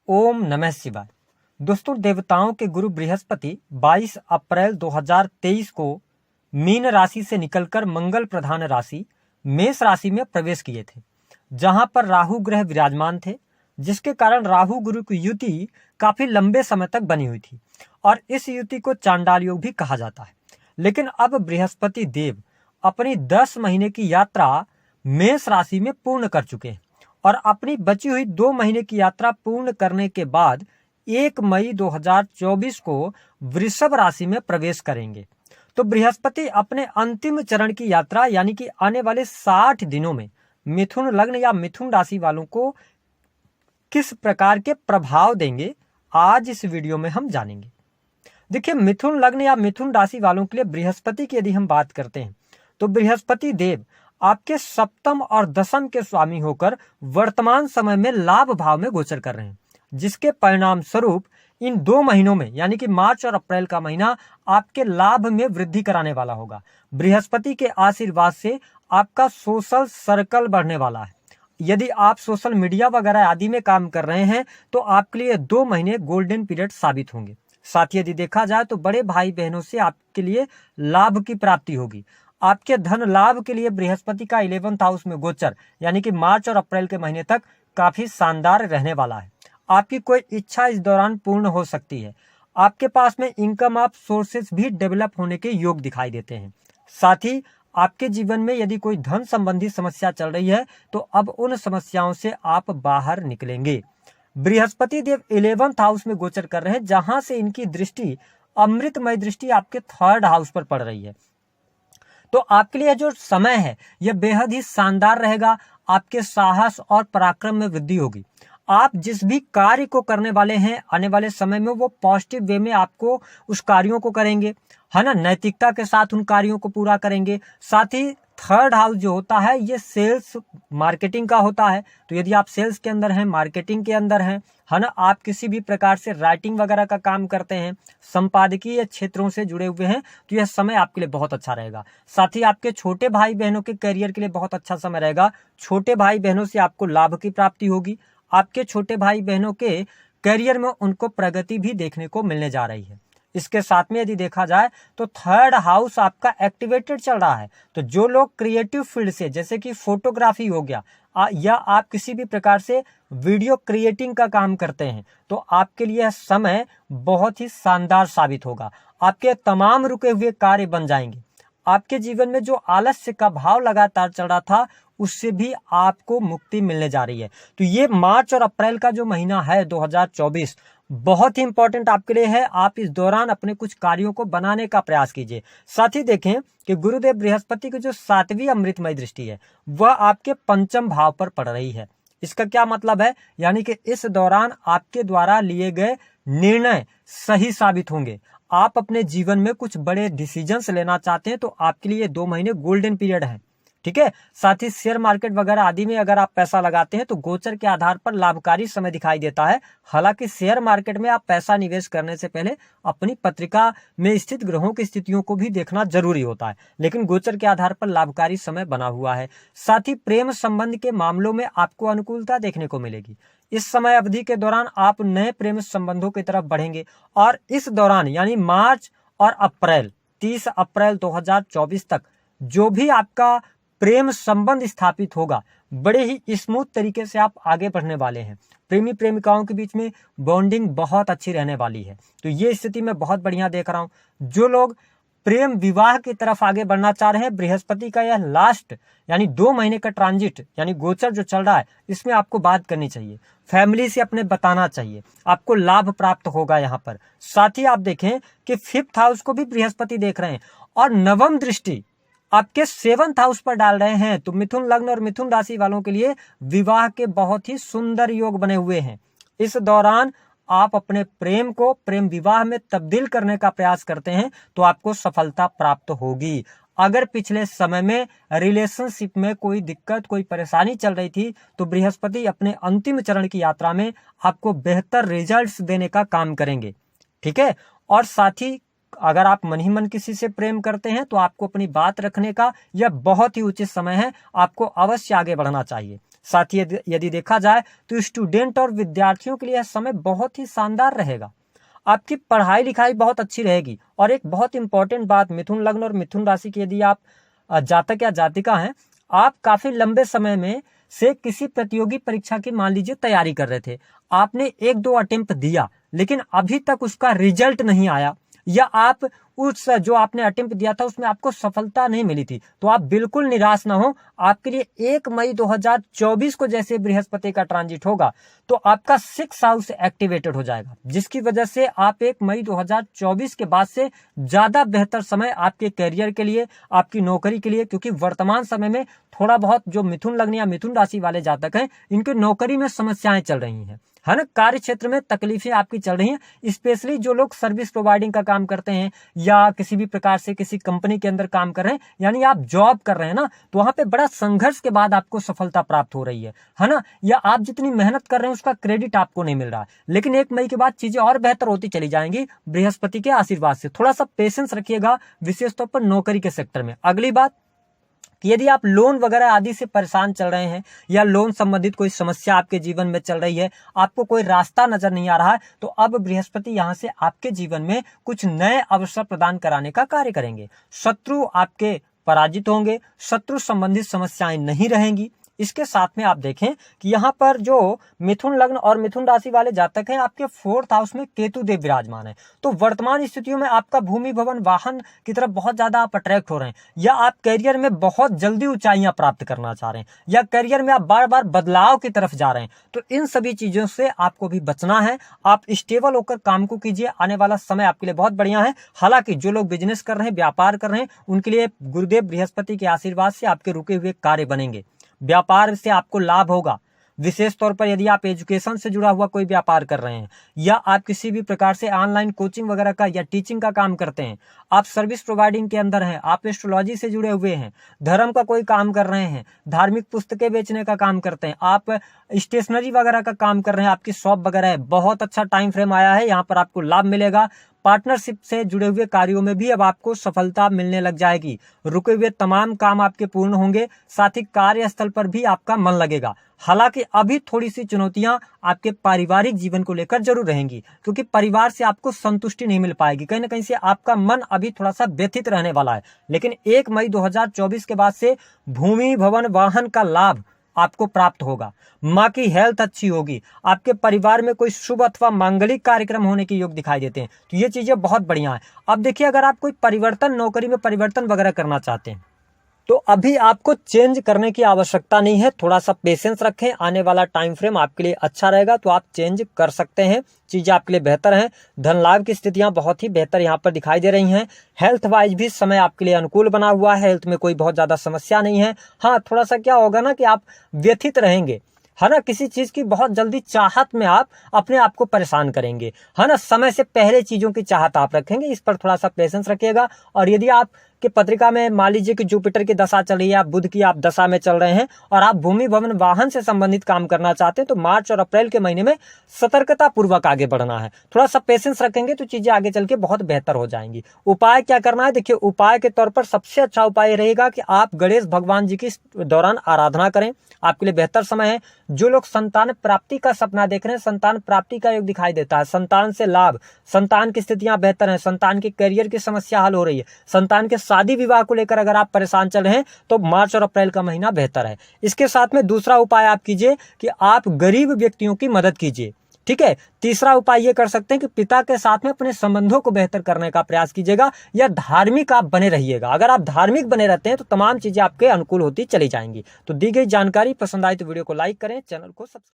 ओम नमः शिवाय। दोस्तों, देवताओं के गुरु बृहस्पति 22 अप्रैल 2023 को मीन राशि से निकलकर मंगल प्रधान राशि मेष राशि में प्रवेश किए थे, जहां पर राहु ग्रह विराजमान थे, जिसके कारण राहु गुरु की युति काफी लंबे समय तक बनी हुई थी और इस युति को चांडाल योग भी कहा जाता है। लेकिन अब बृहस्पति देव अपनी 10 महीने की यात्रा मेष राशि में पूर्ण कर चुके हैं और अपनी बची हुई 2 महीने की यात्रा पूर्ण करने के बाद 1 मई 2024 को वृषभ राशि में प्रवेश करेंगे। तो बृहस्पति अपने अंतिम चरण की यात्रा यानी कि आने वाले 60 दिनों में मिथुन लग्न या मिथुन राशि वालों को किस प्रकार के प्रभाव देंगे, आज इस वीडियो में हम जानेंगे। देखिए, मिथुन लग्न या मिथुन राशि वालों के लिए बृहस्पति की यदि हम बात करते हैं तो बृहस्पति देव आपके सप्तम और दशम के स्वामी होकर वर्तमान समय में लाभ भाव में गोचर कर रहे हैं, जिसके परिणाम स्वरूप इन 2 महीनों में यानी कि मार्च और अप्रैल का महीना आपके लाभ में वृद्धि कराने वाला होगा। बृहस्पति के आशीर्वाद से आपका सोशल सर्कल बढ़ने वाला है। यदि आप सोशल मीडिया वगैरह आदि में काम कर रहे हैं तो आपके लिए 2 महीने गोल्डन पीरियड साबित होंगे। साथ ही यदि देखा जाए तो बड़े भाई बहनों से आपके लिए लाभ की प्राप्ति होगी। आपके धन लाभ के लिए बृहस्पति का 11th हाउस में गोचर यानी कि मार्च और अप्रैल के महीने तक काफी शानदार रहने वाला है। आपकी कोई इच्छा इस दौरान पूर्ण हो सकती है। आपके पास में इनकम ऑफ सोर्सेज भी डेवलप होने के योग दिखाई देते हैं। साथ ही आपके जीवन में यदि कोई धन संबंधी समस्या चल रही है तो अब उन समस्याओं से आप बाहर निकलेंगे। बृहस्पति देव 11th हाउस में गोचर कर रहे हैं, जहां से इनकी दृष्टि अमृतमय दृष्टि आपके 3rd हाउस पर पड़ रही है। तो आपके लिए जो समय है यह बेहद ही शानदार रहेगा। आपके साहस और पराक्रम में वृद्धि होगी। आप जिस भी कार्य को करने वाले हैं आने वाले समय में वो पॉजिटिव वे में आपको उस कार्यों को करेंगे, है ना, नैतिकता के साथ उन कार्यों को पूरा करेंगे। साथ ही 3rd हाउस जो होता है ये सेल्स मार्केटिंग का होता है। तो यदि आप सेल्स के अंदर हैं, मार्केटिंग के अंदर हैं, है ना, आप किसी भी प्रकार से राइटिंग वगैरह का काम करते हैं, संपादकीय क्षेत्रों से जुड़े हुए हैं, तो यह समय आपके लिए बहुत अच्छा रहेगा। साथ ही आपके छोटे भाई बहनों के करियर के लिए बहुत अच्छा समय रहेगा। छोटे भाई बहनों से आपको लाभ की प्राप्ति होगी। आपके छोटे भाई बहनों के करियर में उनको प्रगति भी देखने को मिलने जा रही है। इसके साथ में यदि देखा जाए तो 3rd हाउस आपका एक्टिवेटेड चल रहा है। तो जो लोग क्रिएटिव फील्ड से जैसे कि फोटोग्राफी हो गया या आप किसी भी प्रकार से वीडियो क्रिएटिंग का काम करते हैं तो आपके लिए समय बहुत ही शानदार साबित होगा। आपके तमाम रुके हुए कार्य बन जाएंगे। आपके जीवन में जो आलस्य का भाव लगातार चल रहा था उससे भी आपको मुक्ति मिलने जा रही है। तो ये मार्च और अप्रैल का जो महीना है 2024 बहुत ही इंपॉर्टेंट आपके लिए है। आप इस दौरान अपने कुछ कार्यों को बनाने का प्रयास कीजिए। साथ ही देखें कि गुरुदेव बृहस्पति की जो 7वीं अमृतमय दृष्टि है वह आपके 5म भाव पर पड़ रही है। इसका क्या मतलब है, यानी कि इस दौरान आपके द्वारा लिए गए निर्णय सही साबित होंगे। आप अपने जीवन में कुछ बड़े डिसीजंस लेना चाहते हैं तो आपके लिए 2 महीने गोल्डन पीरियड है, ठीक है। साथ ही शेयर मार्केट वगैरह आदि में अगर आप पैसा लगाते हैं तो गोचर के आधार पर लाभकारी समय दिखाई देता है। हालांकि शेयर मार्केट में आप पैसा निवेश करने से पहले अपनी पत्रिका में स्थित ग्रहों की स्थितियों को भी देखना जरूरी होता है, लेकिन गोचर के आधार पर लाभकारी समय बना हुआ है। साथ ही प्रेम संबंध के मामलों में आपको अनुकूलता देखने को मिलेगी। इस समय अवधि के दौरान आप नए प्रेम संबंधों की तरफ बढ़ेंगे और इस दौरान यानी मार्च और अप्रैल 30 अप्रैल 2024 तक जो भी आपका प्रेम संबंध स्थापित होगा बड़े ही स्मूथ तरीके से आप आगे बढ़ने वाले हैं। प्रेमी प्रेमिकाओं के बीच में बॉन्डिंग बहुत अच्छी रहने वाली है। तो ये स्थिति मैं बहुत बढ़िया देख रहा हूं। जो लोग प्रेम विवाह की तरफ आगे बढ़ना चाह रहे हैं, बृहस्पति का यह लास्ट यानी 2 महीने का ट्रांजिट यानी गोचर जो चल रहा है इसमें आपको बात करनी चाहिए, फैमिली से अपने बताना चाहिए, आपको लाभ प्राप्त होगा यहाँ पर। साथ ही आप देखें कि 5th हाउस को भी बृहस्पति देख रहे हैं और 9वीं दृष्टि आपके 7th हाउस पर डाल रहे हैं। तो मिथुन लग्न और मिथुन राशि वालों के लिए विवाह के बहुत ही सुंदर योग बने हुए हैं। इस दौरान आप अपने प्रेम को प्रेम विवाह में तब्दील करने का प्रयास करते हैं तो आपको सफलता प्राप्त होगी। अगर पिछले समय में रिलेशनशिप में कोई दिक्कत कोई परेशानी चल रही थी तो बृहस्पति अपने अंतिम चरण की यात्रा में आपको बेहतर रिजल्ट्स देने का काम करेंगे, ठीक है। और साथ ही अगर आप मन ही मन किसी से प्रेम करते हैं तो आपको अपनी बात रखने का यह बहुत ही उचित समय है। आपको अवश्य आगे बढ़ना चाहिए। साथ ही यदि देखा जाए तो स्टूडेंट और विद्यार्थियों के लिए यह समय बहुत ही शानदार रहेगा। आपकी पढ़ाई लिखाई बहुत अच्छी रहेगी। और एक बहुत इंपॉर्टेंट बात, मिथुन लग्न और मिथुन राशि की यदि आप जातक या जातिका हैं, आप काफी लंबे समय में से किसी प्रतियोगी परीक्षा की मान लीजिए तैयारी कर रहे थे, आपने 1-2 अटेम्प्ट दिया लेकिन अभी तक उसका रिजल्ट नहीं आया, या आप उस जो आपने अटेम्प्ट दिया था उसमें आपको सफलता नहीं मिली थी, तो आप बिल्कुल निराश ना हो। आपके लिए 1 मई 2024 को जैसे बृहस्पति का ट्रांजिट होगा तो आपका 6th हाउस एक्टिवेटेड हो जाएगा, जिसकी वजह से आप 1 मई 2024 के बाद से ज्यादा बेहतर समय आपके करियर के लिए, आपकी नौकरी के लिए, क्योंकि वर्तमान समय में थोड़ा बहुत जो मिथुन लग्न या मिथुन राशि वाले जातक हैं इनकी नौकरी में समस्याएं चल रही हैं, है ना, कार्य क्षेत्र में तकलीफें आपकी चल रही हैं। स्पेशली जो लोग सर्विस प्रोवाइडिंग का काम करते हैं या किसी भी प्रकार से किसी कंपनी के अंदर काम कर रहे हैं, यानी आप जॉब कर रहे हैं ना, तो वहां पे बड़ा संघर्ष के बाद आपको सफलता प्राप्त हो रही है ना, या आप जितनी मेहनत कर रहे हैं उसका क्रेडिट आपको नहीं मिल रहा है। लेकिन 1 मई के बाद चीजें और बेहतर होती चली जाएंगी बृहस्पति के आशीर्वाद से। थोड़ा सा पेशेंस रखिएगा, विशेष तौर पर नौकरी के सेक्टर में। अगली बात कि यदि आप लोन वगैरह आदि से परेशान चल रहे हैं या लोन संबंधित कोई समस्या आपके जीवन में चल रही है, आपको कोई रास्ता नजर नहीं आ रहा है, तो अब बृहस्पति यहां से आपके जीवन में कुछ नए अवसर प्रदान कराने का कार्य करेंगे। शत्रु आपके पराजित होंगे, शत्रु संबंधित समस्याएं नहीं रहेंगी। इसके साथ में आप देखें कि यहाँ पर जो मिथुन लग्न और मिथुन राशि वाले जातक हैं, आपके 4th हाउस में केतु देव विराजमान है, तो वर्तमान स्थितियों में आपका भूमि भवन वाहन की तरफ बहुत ज्यादा आप अट्रैक्ट हो रहे हैं, या आप करियर में बहुत जल्दी ऊंचाइयां प्राप्त करना चाह रहे हैं, या करियर में आप बार बार बदलाव की तरफ जा रहे हैं, तो इन सभी चीजों से आपको भी बचना है। आप स्टेबल होकर काम को कीजिए, आने वाला समय आपके लिए बहुत बढ़िया है। हालांकि जो लोग बिजनेस कर रहे हैं, व्यापार कर रहे हैं, उनके लिए गुरुदेव बृहस्पति के आशीर्वाद से आपके रुके हुए कार्य बनेंगे, व्यापार से आपको लाभ होगा। विशेष तौर पर यदि आप एजुकेशन से जुड़ा हुआ कोई व्यापार कर रहे हैं, या आप किसी भी प्रकार से ऑनलाइन कोचिंग वगैरह का या टीचिंग का काम करते हैं, आप सर्विस प्रोवाइडिंग के अंदर हैं, आप एस्ट्रोलॉजी से जुड़े हुए हैं, धर्म का कोई काम कर रहे हैं, धार्मिक पुस्तकें बेचने का काम करते हैं, आप स्टेशनरी वगैरह का काम कर रहे हैं, आपकी शॉप वगैरह है, बहुत अच्छा टाइम फ्रेम आया है, यहाँ पर आपको लाभ मिलेगा। पार्टनरशिप से जुड़े हुए कार्यों में भी अब आपको सफलता मिलने लग जाएगी। रुके हुए तमाम काम आपके पूर्ण होंगे, साथ ही कार्यस्थल पर भी आपका मन लगेगा। हालांकि अभी थोड़ी सी चुनौतियां आपके पारिवारिक जीवन को लेकर जरूर रहेंगी, क्योंकि परिवार से आपको संतुष्टि नहीं मिल पाएगी, कहीं ना कहीं से आपका मन अभी थोड़ा सा व्यथित रहने वाला है। लेकिन 1 मई 2024 के बाद से भूमि भवन वाहन का लाभ आपको प्राप्त होगा। माँ की हेल्थ अच्छी होगी, आपके परिवार में कोई शुभ अथवा मांगलिक कार्यक्रम होने के योग दिखाई देते हैं, तो ये चीजें बहुत बढ़िया है। अब देखिए, अगर आप कोई परिवर्तन, नौकरी में परिवर्तन वगैरह करना चाहते हैं, तो अभी आपको चेंज करने की आवश्यकता नहीं है, थोड़ा सा पेशेंस रखें, आने वाला टाइम फ्रेम आपके लिए अच्छा रहेगा, तो आप चेंज कर सकते हैं, चीजें आपके लिए बेहतर हैं। धन लाभ की स्थितियां बहुत ही बेहतर यहाँ पर दिखाई दे रही हैं। हेल्थ वाइज भी समय आपके लिए अनुकूल बना हुआ है, हेल्थ में कोई बहुत ज्यादा समस्या नहीं है। हाँ, थोड़ा सा क्या होगा ना कि आप व्यथित रहेंगे, है ना, किसी चीज की बहुत जल्दी चाहत में आप अपने आप को परेशान करेंगे, है ना, समय से पहले चीजों की चाहत आप रखेंगे, इस पर थोड़ा सा पेशेंस रखिएगा। और यदि आप कि पत्रिका में मान लीजिए कि जुपिटर की दशा चल रही है, आप बुध की आप दशा में चल रहे हैं और आप भूमि भवन वाहन से संबंधित काम करना चाहते हैं, तो मार्च और अप्रैल के महीने में सतर्कता पूर्वक आगे बढ़ना है। थोड़ा सा पेशेंस रखेंगे तो चीजें आगे चल के बहुत बेहतर हो जाएंगी। उपाय क्या करना है, देखिए उपाय के तौर पर सबसे अच्छा उपाय रहेगा कि आप गणेश भगवान जी की दौरान आराधना करें, आपके लिए बेहतर समय है। जो लोग संतान प्राप्ति का सपना देख रहे हैं, संतान प्राप्ति का योग दिखाई देता है, संतान से लाभ, संतान की स्थितियां बेहतर हैं, संतान के करियर की समस्या हल हो रही है, संतान के शादी विवाह को लेकर अगर आप परेशान चल रहे हैं तो मार्च और अप्रैल का महीना बेहतर है। इसके साथ में दूसरा उपाय आप कीजिए कि आप गरीब व्यक्तियों की मदद कीजिए, ठीक है। तीसरा उपाय ये कर सकते हैं कि पिता के साथ में अपने संबंधों को बेहतर करने का प्रयास कीजिएगा, या धार्मिक आप बने रहिएगा। अगर आप धार्मिक बने रहते हैं तो तमाम चीजें आपके अनुकूल होती चली जाएंगी। तो दी गई जानकारी पसंद आई तो वीडियो को लाइक करें, चैनल को सब्सक्राइब